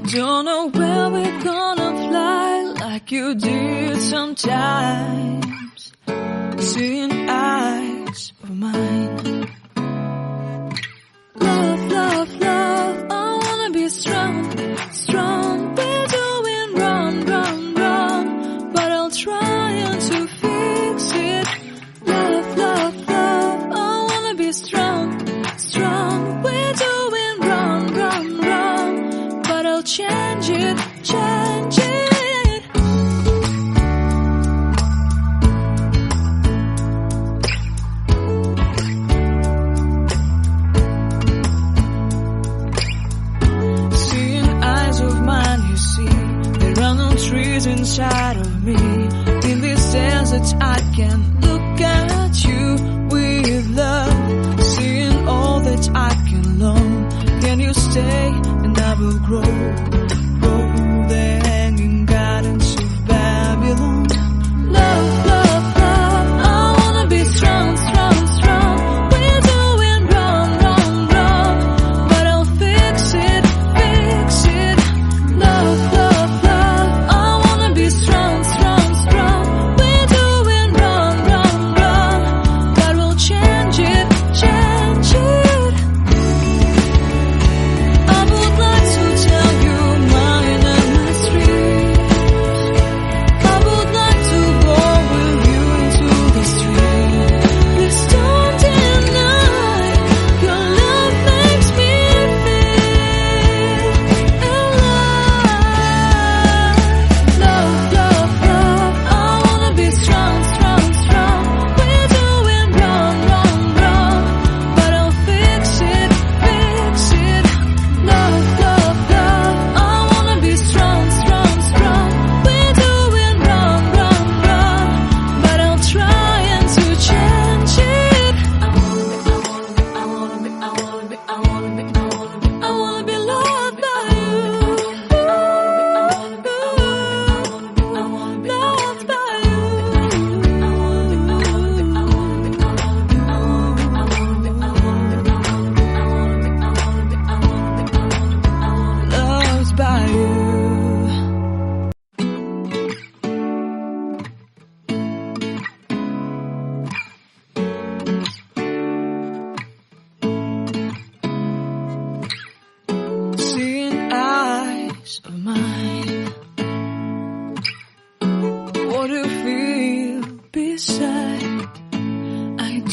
Don't know where we're gonna fly like you did sometimes. Seeing eyes of mine. Love, love, love, I wanna be strong, strong. We're doing wrong, wrong, wrong, but I'll try to fix it. Love, love, love, I wanna be strong, strong. We're doing wrong, wrong, wrong, but I'll change it, change it. Trees inside of me. In this desert I can look at you with love. Seeing all that I can learn. Can you stay and I will grow? Grow the hanging gardens of Babylon. Love, love, love, I wanna be strong, strong, strong. We're doing wrong, wrong, wrong, but I'll fix it, fix it. Love, love, love, strong, strong, strong. We're doing wrong, wrong, wrong, but we'll change it, change it. I would like to tell you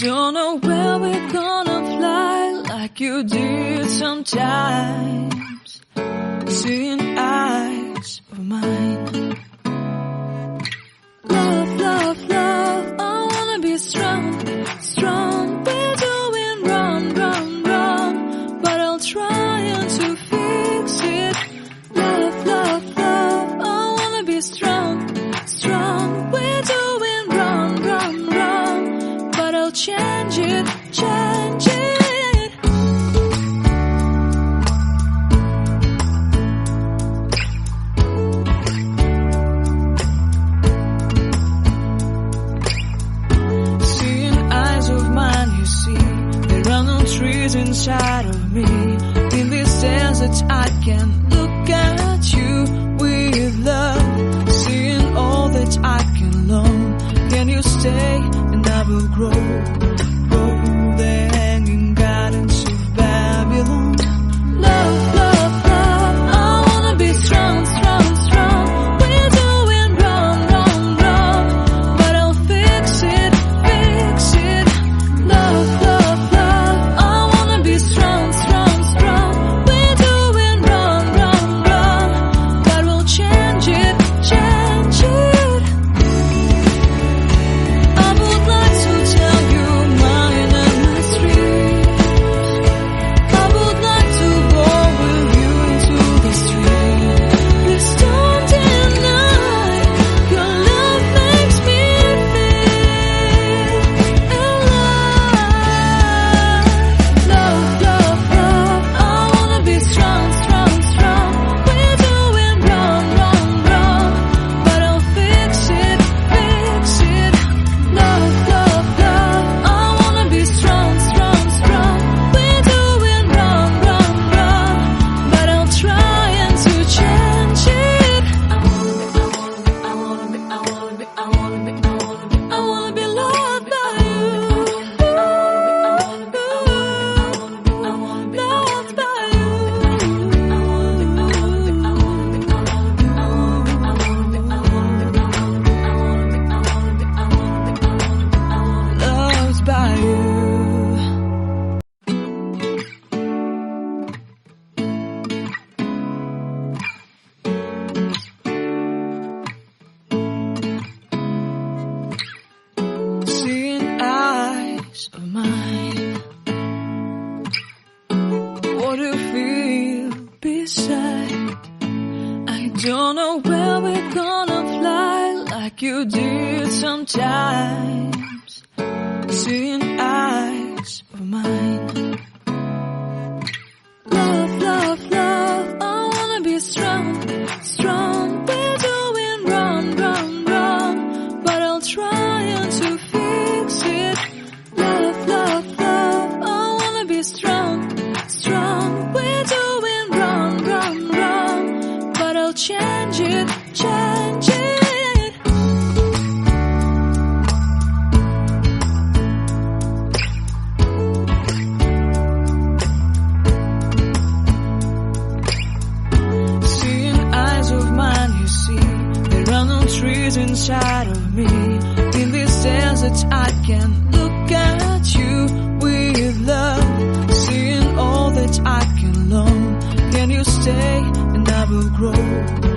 don't know where we're gonna fly like you did sometimes. Seeing eyes of mine. Love, love, love, I wanna be strong, strong. We're doing wrong, wrong, wrong, but I'll try to fix it. Love, love, love, I wanna be strong, strong. We're doing wrong, wrong, wrong, but I'll change it, change it. Trees inside of me. In this desert I can look at you with love, seeing all that I can learn. Can you stay and I will grow, grow the hanging gardens of Babylon. Love, love, love, I wanna be strong, strong, strong. We're doing wrong, wrong, wrong, but I'll fix it, fix it. Love, love, strong, strong, strong. We're doing wrong, wrong, wrong, but we'll change it, change it. I would like to tell you mine and my street. I would like to go with you into the street. Please don't deny your love makes me feel alive. Love, love, I wanna be strong, strong, strong. We're doing wrong, wrong, wrong, but I'll fix it, fix it. Love, love, love, I wanna be strong, strong, strong. We're doing wrong, wrong, wrong, but I'll try to change it. I wanna be loved by you. Loved by you. Loved by you. Seeing eyes of mine. What do you feel beside? I don't know where we're gonna fly like you did sometimes. Seeing eyes of mine. Love, love, love, I wanna be strong, strong. We're doing wrong, wrong, wrong, but I'll try to fix it. Love, love, love, I wanna be strong, strong. We're doing wrong, wrong, wrong, but I'll change it, change it. Seeing eyes of mine, you see, there are no trees inside of me. In this desert I can look at you with love, seeing all that I can learn. Can you stay and I will grow?